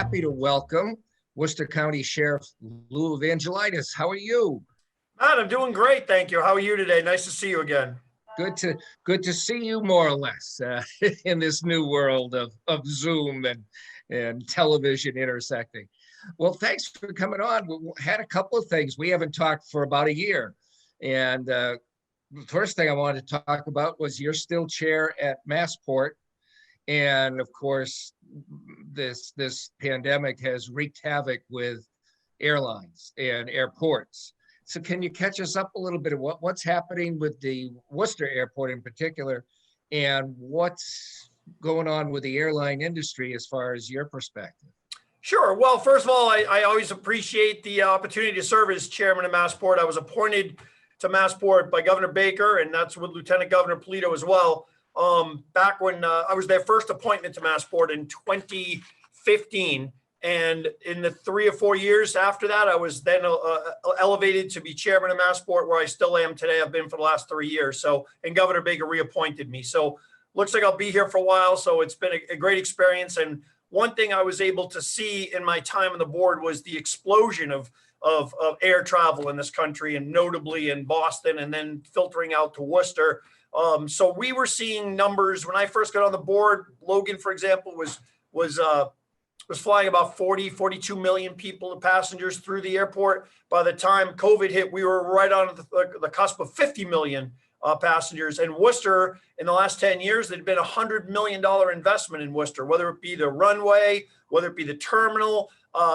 happy to welcome Worcester County Sheriff Lew Evangelidis. How are you? Matt, I'm doing great, thank you. How are you today? Nice to see you again. Good to see you more or less in this new world of Zoom and television intersecting. Well, thanks for coming on. We had a couple of things. We haven't talked for about a year. And the first thing I wanted to talk about was you're still chair at Massport. And of course, this pandemic has wreaked havoc with airlines and airports. So can you catch us up a little bit of what's happening with the Worcester airport in particular, and what's going on with the airline industry as far as your perspective? Sure. Well, first of all, I always appreciate the opportunity to serve as chairman of Massport. I was appointed to Massport by Governor Baker, and that's with Lieutenant Governor Polito as well. Back when I was their first appointment to Massport in 2015. And in the 3 or 4 years after that, I was then elevated to be chairman of Massport, where I still am today. I've been for the last 3 years. So, and Governor Baker reappointed me. So looks like I'll be here for a while. So it's been a great experience. And one thing I was able to see in my time on the board was the explosion of air travel in this country, and notably in Boston, and then filtering out to Worcester. So we were seeing numbers when I first got on the board. Logan, for example, was flying about 42 million passengers through the airport. By the time COVID hit, we were right on the cusp of 50 million passengers. And Worcester, in the last 10 years, there'd been $100 million investment in Worcester, whether it be the runway, whether it be the terminal.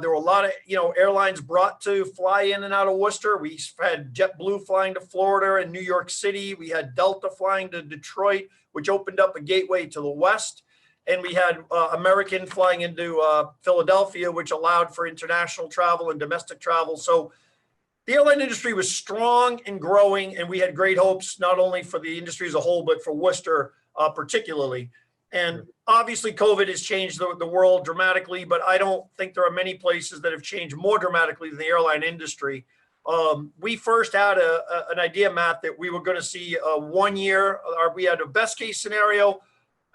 There were a lot of airlines brought to fly in and out of Worcester. We had JetBlue flying to Florida and New York City. We had Delta flying to Detroit, which opened up a gateway to the west. And we had American flying into Philadelphia, which allowed for international travel and domestic travel. So the airline industry was strong and growing, and we had great hopes, not only for the industry as a whole, but for Worcester particularly. And obviously, COVID has changed the world dramatically, but I don't think there are many places that have changed more dramatically than the airline industry. We first had an idea, Matt, that we were going to see 1 year. We had a best case scenario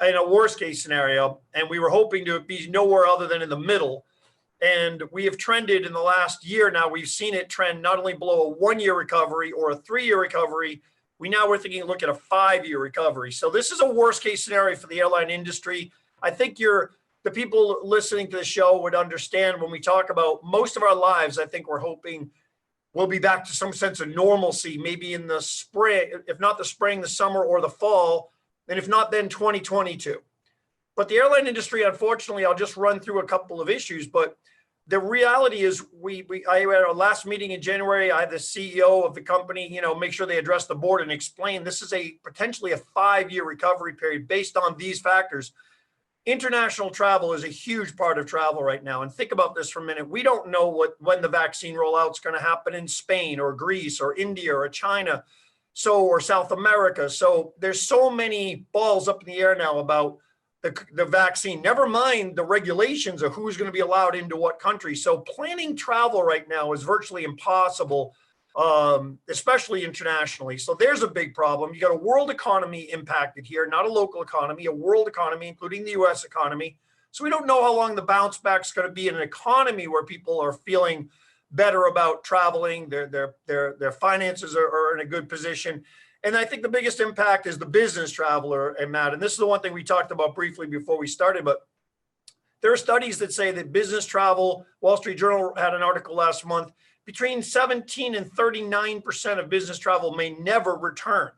and a worst case scenario, and we were hoping to be nowhere other than in the middle. And we have trended in the last year now. We've seen it trend not only below a 1 year recovery or a 3 year recovery. We're thinking, look at a 5 year recovery. So this is a worst case scenario for the airline industry. I think the people listening to the show would understand when we talk about most of our lives. I think we're hoping we'll be back to some sense of normalcy, maybe in the spring, if not the spring, the summer, or the fall. And if not, then 2022. But the airline industry, unfortunately, I'll just run through a couple of issues. But the reality is, I had our last meeting in January. I had the CEO of the company, make sure they address the board and explain this is potentially a 5 year recovery period based on these factors. International travel is a huge part of travel right now. And think about this for a minute. We don't know when the vaccine rollout is going to happen in Spain or Greece or India or China, or South America. So there's so many balls up in the air now about the vaccine, never mind the regulations of who's going to be allowed into what country. So planning travel right now is virtually impossible, especially internationally. So there's a big problem. You got a world economy impacted here, not a local economy, a world economy, including the US economy. So we don't know how long the bounce back is going to be in an economy where people are feeling better about traveling. Their finances are in a good position. And I think the biggest impact is the business traveler, and Matt, and this is the one thing we talked about briefly before we started, but there are studies that say that business travel, Wall Street Journal had an article last month, between 17 and 39% of business travel may never return.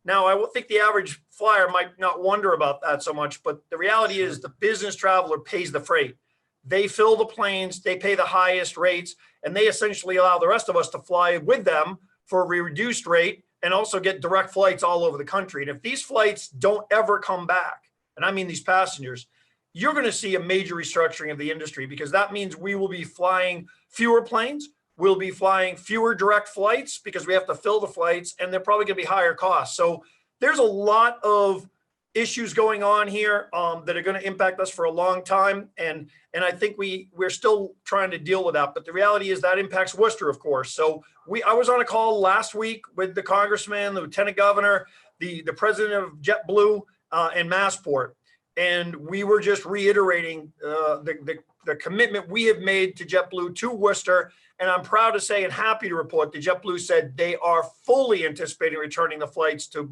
Now, I think the average flyer might not wonder about that so much, but the reality is the business traveler pays the freight. They fill the planes, they pay the highest rates, and they essentially allow the rest of us to fly with them for a reduced rate, and also get direct flights all over the country. And if these flights don't ever come back, and I mean these passengers, you're going to see a major restructuring of the industry, because that means we will be flying fewer planes, we'll be flying fewer direct flights because we have to fill the flights, and they're probably going to be higher costs. So there's a lot of issues going on here that are going to impact us for a long time. And I think we're still trying to deal with that. But the reality is that impacts Worcester, of course. So I was on a call last week with the congressman, the lieutenant governor, the president of JetBlue, and Massport. And we were just reiterating the commitment we have made to JetBlue to Worcester. And I'm proud to say and happy to report that JetBlue said they are fully anticipating returning the flights to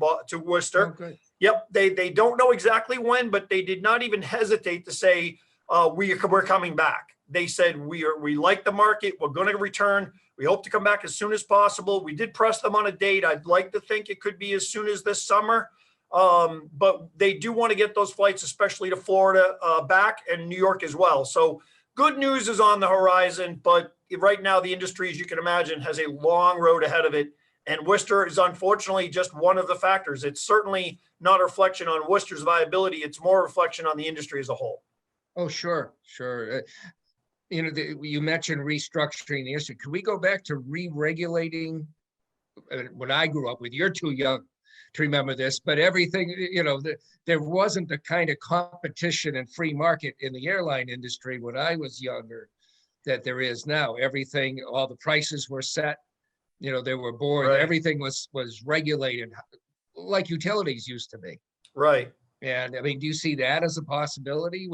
Worcester. Oh, good. Yep, they don't know exactly when, but they did not even hesitate to say we're coming back. They said we like the market. We're going to return. We hope to come back as soon as possible. We did press them on a date. I'd like to think it could be as soon as this summer. But they do want to get those flights, especially to Florida, back, and New York as well. So good news is on the horizon, but right now the industry, as you can imagine, has a long road ahead of it. And Worcester is unfortunately just one of the factors. It's certainly not a reflection on Worcester's viability. It's more a reflection on the industry as a whole. Oh, sure. You mentioned restructuring the industry. Could we go back to re-regulating? When I grew up with, you're too young to remember this, but everything, there wasn't the kind of competition and free market in the airline industry when I was younger that there is now. Everything, all the prices were set, they were board, Right. Everything was regulated like utilities used to be. Right. And I mean, do you see that as a possibility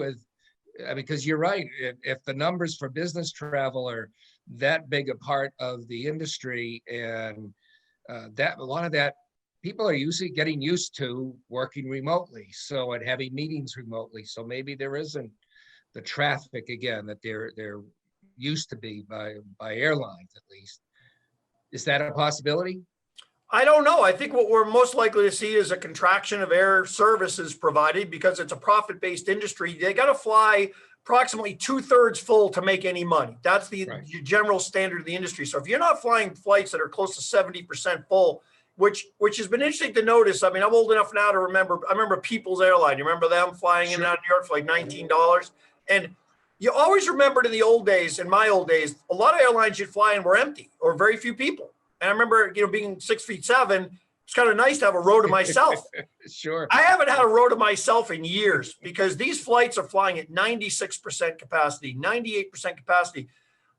because you're right, if the numbers for business travel are that big a part of the industry, and that a lot of that people are getting used to working remotely, and having meetings remotely. So maybe there isn't the traffic again that they're used to be by airlines, at least. Is that a possibility? I don't know. I think what we're most likely to see is a contraction of air services provided because it's a profit-based industry. They got to fly approximately 2/3 full to make any money. That's the Right. general standard of the industry. So if you're not flying flights that are close to 70% full, which has been interesting to notice. I mean, I'm old enough now to remember. I remember People's Airline. You remember them flying in and out of New York for like $19? And you always remembered in the old days, in my old days, a lot of airlines you'd fly in were empty or very few people. And I remember, being 6'7", it's kind of nice to have a row to myself. Sure. I haven't had a row to myself in years because these flights are flying at 96% capacity, 98% capacity.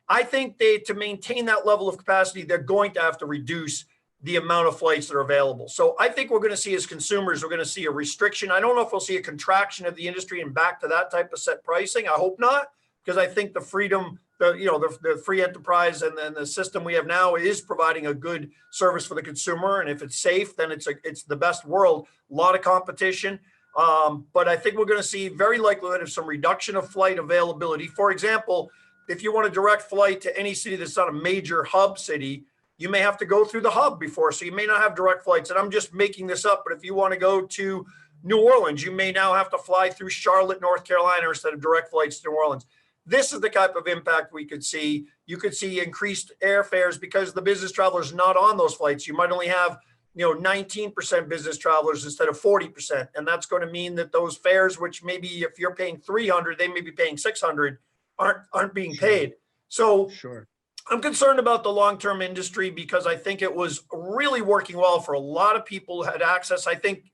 I think to maintain that level of capacity, they're going to have to reduce the amount of flights that are available. So I think we're going to see, as consumers, we're going to see a restriction. I don't know if we'll see a contraction of the industry and back to that type of set pricing. I hope not, because I think the freedom, the free enterprise and then the system we have now is providing a good service for the consumer. And if it's safe, then it's the best world. A lot of competition. But I think we're going to see very likelihood of some reduction of flight availability. For example, if you want a direct flight to any city that's not a major hub city, you may have to go through the hub before. So you may not have direct flights. And I'm just making this up, but if you want to go to New Orleans, you may now have to fly through Charlotte, North Carolina, instead of direct flights to New Orleans. This is the type of impact we could see. You could see increased airfares because the business travelers not on those flights. You might only have 19% business travelers instead of 40%. And that's going to mean that those fares, which maybe if you're paying $300, they may be paying $600, aren't being paid. So Sure. I'm concerned about the long-term industry because I think it was really working well for a lot of people who had access. I think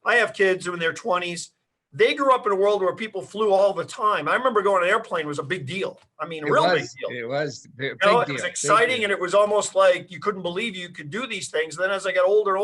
I have kids who are in their 20s. They grew up in a world where people flew all the time. I remember going on an airplane was a big deal. I mean, a real big deal. It was a big It deal. was exciting, and it was almost like you couldn't believe you could do these things. Then as I got older,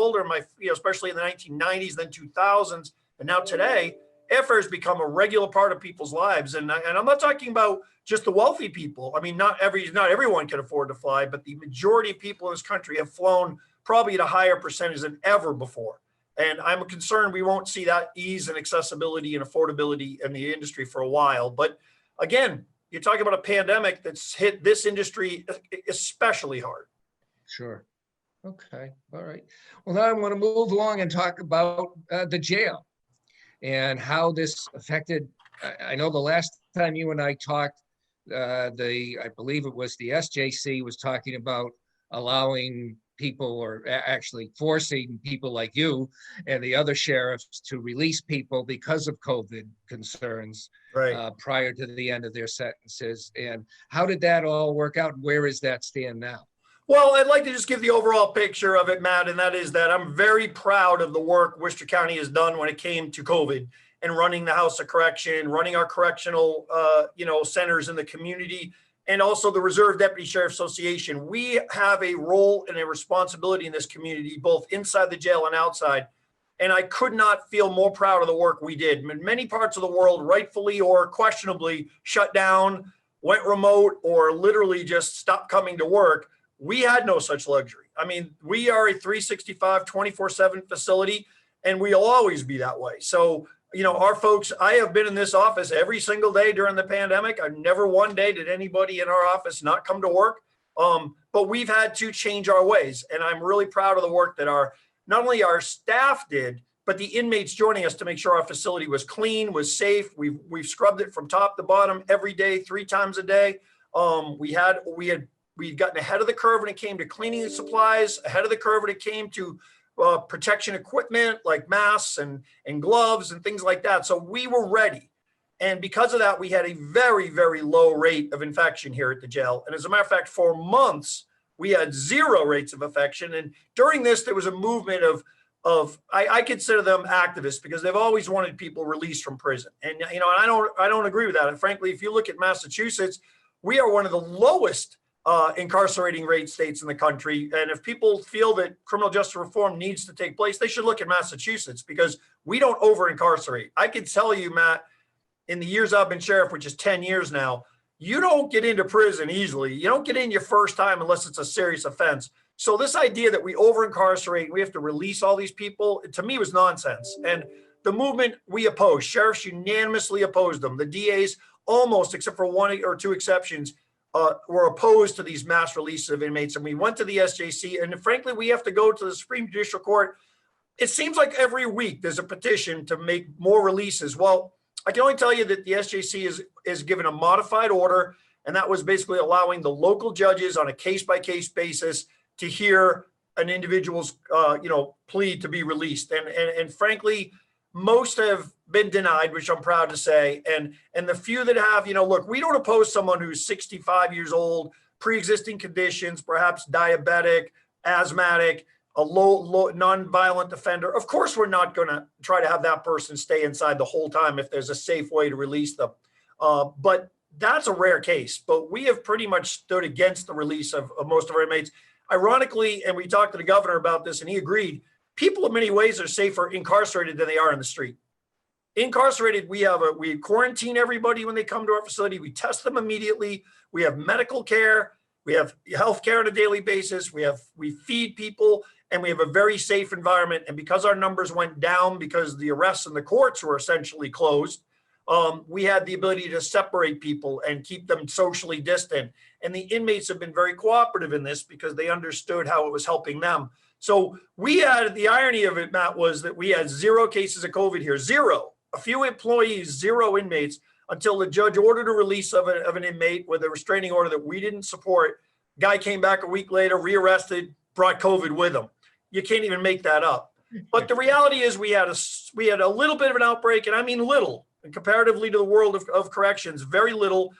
especially in the 1990s, then 2000s, and now today, airfares become a regular part of people's lives. And I'm not talking about just the wealthy people. I mean, not everyone can afford to fly, but the majority of people in this country have flown probably at a higher percentage than ever before. And I'm concerned we won't see that ease and accessibility and affordability in the industry for a while. But again, you're talking about a pandemic that's hit this industry especially hard. Sure. Okay. All right. Well, now I want to move along and talk about the jail and how this affected. I know the last time you and I talked, I believe it was the SJC was talking about allowing people, or actually forcing people like you and the other sheriffs to release people because of COVID concerns, right, prior to the end of their sentences. And how did that all work out? Where does that stand now? Well, I'd like to just give the overall picture of it, Matt, and that is that I'm very proud of the work Worcester County has done when it came to COVID and running the House of Correction, running our correctional, centers in the community, and also the Reserve Deputy Sheriff Association. We have a role and a responsibility in this community, both inside the jail and outside. And I could not feel more proud of the work we did. Many parts of the world, rightfully or questionably, shut down, went remote, or literally just stopped coming to work. We had no such luxury. I mean, we are a 365, 24/7 facility, and we'll always be that way. So, our folks, I have been in this office every single day during the pandemic. I've never one day did anybody in our office not come to work. But we've had to change our ways. And I'm really proud of the work that not only our staff did, but the inmates joining us to make sure our facility was clean, was safe. We've scrubbed it from top to bottom every day, 3 times a day. We'd gotten ahead of the curve when it came to cleaning supplies, ahead of the curve when it came to protection equipment like masks and gloves and things like that. So we were ready. And because of that, we had a very, very low rate of infection here at the jail. And as a matter of fact, for months, we had 0 rates of infection. And during this, there was a movement I consider them activists, because they've always wanted people released from prison. And, I don't agree with that. And frankly, if you look at Massachusetts, we are one of the lowest incarcerating rate states in the country. And if people feel that criminal justice reform needs to take place, they should look at Massachusetts, because we don't over incarcerate. I can tell you, Matt, in the years I've been sheriff, which is 10 years now, you don't get into prison easily. You don't get in your first time unless it's a serious offense. So this idea that we over incarcerate, we have to release all these people, to me was nonsense. And the movement we opposed, sheriffs unanimously opposed them. The DAs almost, except for 1 or 2 exceptions, were opposed to these mass releases of inmates. And we went to the SJC, and frankly, we have to go to the Supreme Judicial Court. It seems like every week there's a petition to make more releases. Well, I can only tell you that the SJC is given a modified order, and that was basically allowing the local judges on a case-by-case basis to hear an individual's plea to be released. And frankly, most have been denied, which I'm proud to say. And the few that have, look, we don't oppose someone who's 65 years old, pre-existing conditions, perhaps diabetic, asthmatic, a low non-violent offender. Of course, we're not going to try to have that person stay inside the whole time if there's a safe way to release them. But that's a rare case. But we have pretty much stood against the release of most of our inmates. Ironically, and we talked to the governor about this, and he agreed, people in many ways are safer incarcerated than they are in the street. Incarcerated, we quarantine everybody when they come to our facility. We test them immediately. We have medical care. We have health care on a daily basis. We feed people, and we have a very safe environment. And because our numbers went down because the arrests and the courts were essentially closed, we had the ability to separate people and keep them socially distant. And the inmates have been very cooperative in this because they understood how it was helping them. So the irony of it, Matt, was that we had 0 cases of COVID here, 0. A few employees, 0 inmates, until the judge ordered a release of an inmate with a restraining order that we didn't support. Guy came back a week later, rearrested, brought COVID with him. You can't even make that up. But the reality is we had a little bit of an outbreak, and I mean little, and comparatively to the world of corrections, very little.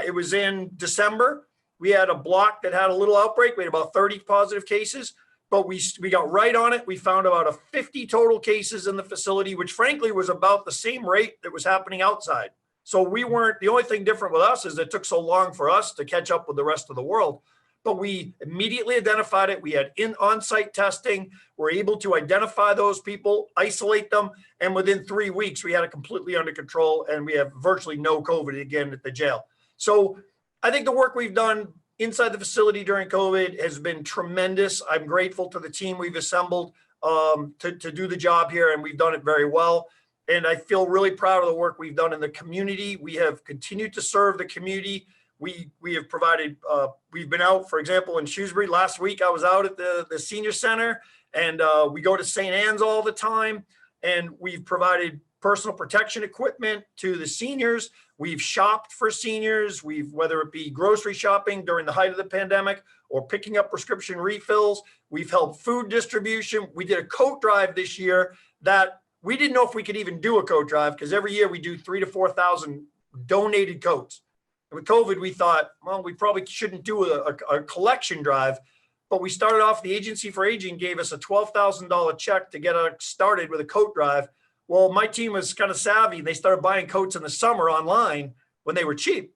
It was in December. We had a block that had a little outbreak. We had about 30 positive cases, but we got right on it. We found about 50 total cases in the facility, which frankly was about the same rate that was happening outside. So the only thing different with us is it took so long for us to catch up with the rest of the world. But we immediately identified it. We had on-site testing. We're able to identify those people, isolate them, and within 3 weeks, we had it completely under control, and we have virtually no COVID again at the jail. So I think the work we've done inside the facility during COVID has been tremendous. I'm grateful to the team we've assembled to do the job here, and we've done it very well. And I feel really proud of the work we've done in the community. We have continued to serve the community. We have provided, we've been out, for example, in Shrewsbury. Last week, I was out at the senior center, and we go to St. Anne's all the time, and we've provided personal protection equipment to the seniors. We've shopped for seniors. Whether it be grocery shopping during the height of the pandemic or picking up prescription refills, we've helped food distribution. We did a coat drive this year that we didn't know if we could even do a coat drive, because every year we do 3,000 to 4,000 donated coats. And with COVID, we thought, well, we probably shouldn't do a collection drive, but we started off, the Agency for Aging gave us a $12,000 check to get us started with a coat drive. Well, my team was kind of savvy, and they started buying coats in the summer online when they were cheap.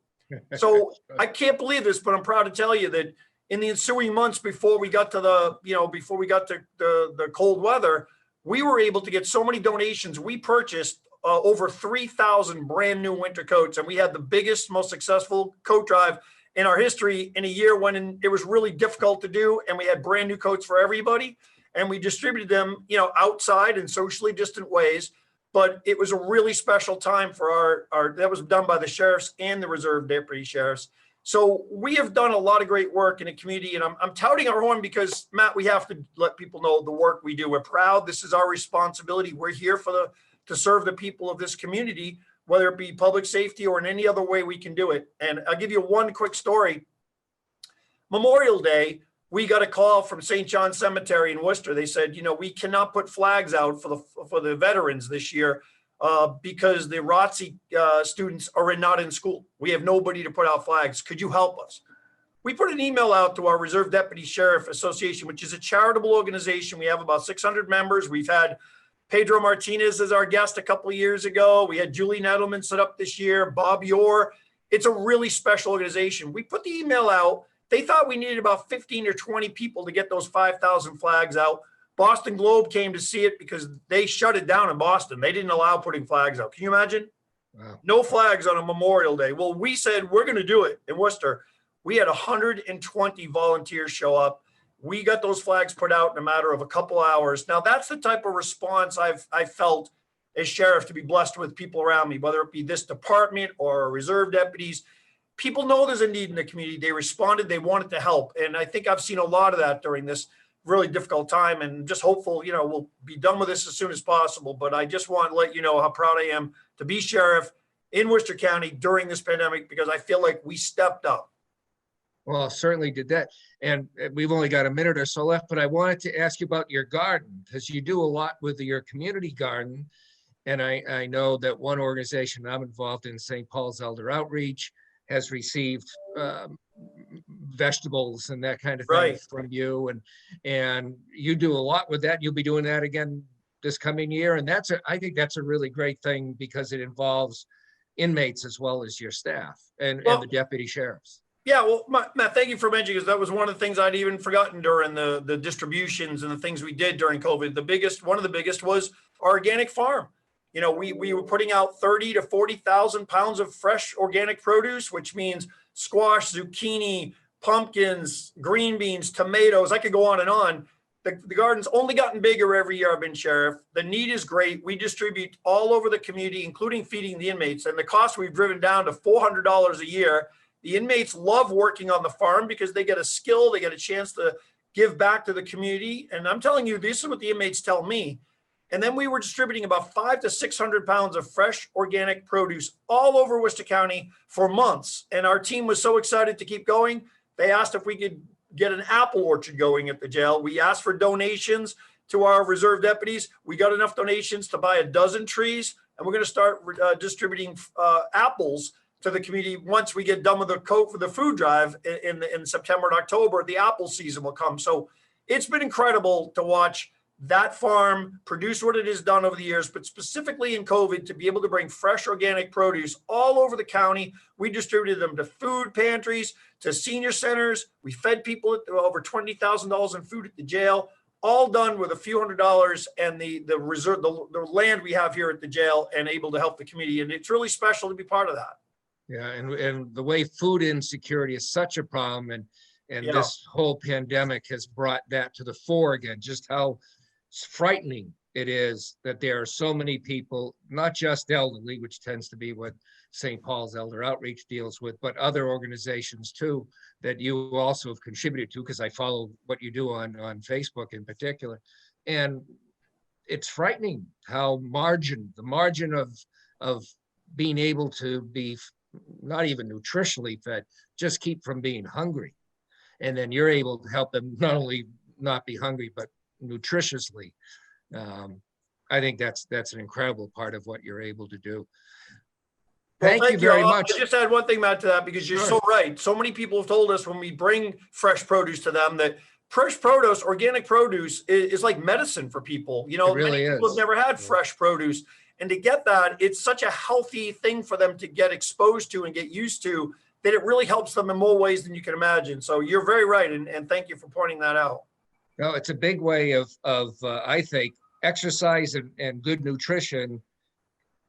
So I can't believe this, but I'm proud to tell you that in the ensuing months before we got to the cold weather, we were able to get so many donations. We purchased over 3,000 brand new winter coats, and we had the biggest, most successful coat drive in our history in a year when it was really difficult to do. And we had brand new coats for everybody, and we distributed them, outside in socially distant ways. But it was a really special time for our that was done by the sheriffs and the reserve deputy sheriffs. So we have done a lot of great work in the community, and I'm touting our horn because, Matt, we have to let people know the work we do. We're proud. This is our responsibility. We're here to serve the people of this community, whether it be public safety or in any other way we can do it. And I'll give you one quick story. Memorial Day, we got a call from St. John Cemetery in Worcester. They said, we cannot put flags out for the veterans this year because the ROTC students are not in school. We have nobody to put out flags. Could you help us? We put an email out to our Reserve Deputy Sheriff Association, which is a charitable organization. We have about 600 members. We've had Pedro Martinez as our guest a couple of years ago. We had Julie Nettleman set up this year, Bob Yor. It's a really special organization. We put the email out. They thought we needed about 15 or 20 people to get those 5,000 flags out. Boston Globe came to see it because they shut it down in Boston. They didn't allow putting flags out. Can you imagine? Wow. No flags on a Memorial Day. Well, we said we're going to do it in Worcester. We had 120 volunteers show up. We got those flags put out in a matter of a couple hours. Now, that's the type of response I've felt as sheriff, to be blessed with people around me, whether it be this department or reserve deputies. People know there's a need in the community. They responded. They wanted to help. And I think I've seen a lot of that during this really difficult time, and just hopeful, we'll be done with this as soon as possible. But I just want to let you know how proud I am to be sheriff in Worcester County during this pandemic, because I feel like we stepped up. Well, certainly did that. And we've only got a minute or so left, but I wanted to ask you about your garden, because you do a lot with your community garden. And I know that one organization I'm involved in, St. Paul's Elder Outreach, has received vegetables and that kind of thing from you. And you do a lot with that. You'll be doing that again this coming year. And I think that's a really great thing, because it involves inmates as well as your staff and the deputy sheriffs. Yeah, well, Matt, thank you for mentioning, because that was one of the things I'd even forgotten during the distributions and the things we did during COVID. One of the biggest was our organic farm. We were putting out 30 to 40,000 pounds of fresh organic produce, which means squash, zucchini, pumpkins, green beans, tomatoes. I could go on and on. The garden's only gotten bigger every year I've been sheriff. The need is great. We distribute all over the community, including feeding the inmates. And the cost we've driven down to $400 a year. The inmates love working on the farm because they get a skill, they get a chance to give back to the community. And I'm telling you, this is what the inmates tell me. And then we were distributing about 500 to 600 pounds of fresh organic produce all over Worcester County for months. And our team was so excited to keep going. They asked if we could get an apple orchard going at the jail. We asked for donations to our reserve deputies. We got enough donations to buy a dozen trees, and we're going to start distributing apples to the community once we get done with the coat for the food drive in September and October. The apple season will come. So it's been incredible to watch that farm produce what it has done over the years, but specifically in COVID, to be able to bring fresh organic produce all over the county. We distributed them to food pantries, to senior centers. We fed people over $20,000 in food at the jail, all done with a few $100s and the land we have here at the jail, and able to help the community. And it's really special to be part of that. Yeah, and the way food insecurity is such a problem, and this whole pandemic has brought that to the fore again, just how frightening it is that there are so many people, not just elderly, which tends to be what St. Paul's Elder Outreach deals with, but other organizations too, that you also have contributed to, because I follow what you do on Facebook in particular. And it's frightening how the margin of being able to be not even nutritionally fed, just keep from being hungry. And then you're able to help them not only not be hungry, but nutritiously. I think that's an incredible part of what you're able to do. Thank you very much. I just add one thing, Matt, to that, because you're so right. So many people have told us when we bring fresh produce to them that fresh produce, organic produce, is like medicine for people. It really is. People have never had fresh produce. And to get that, it's such a healthy thing for them to get exposed to and get used to, that it really helps them in more ways than you can imagine. So you're very right. And thank you for pointing that out. No, it's a big way of I think, exercise and good nutrition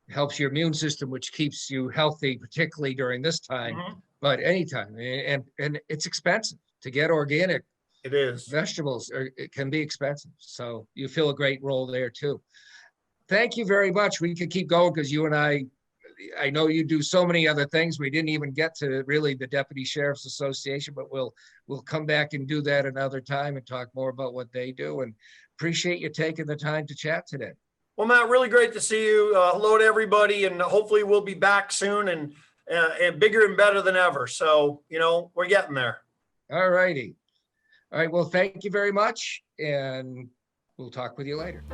helps your immune system, which keeps you healthy, particularly during this time, but anytime. And it's expensive to get organic. It is. Vegetables it can be expensive. So you fill a great role there too. Thank you very much. We could keep going because you and I know you do so many other things. We didn't even get to really the Deputy Sheriff's Association, but we'll come back and do that another time and talk more about what they do. And appreciate you taking the time to chat today. Well, Matt, really great to see you. Hello to everybody, and hopefully we'll be back soon and bigger and better than ever. So, we're getting there. All righty. All right. Well, thank you very much, and we'll talk with you later.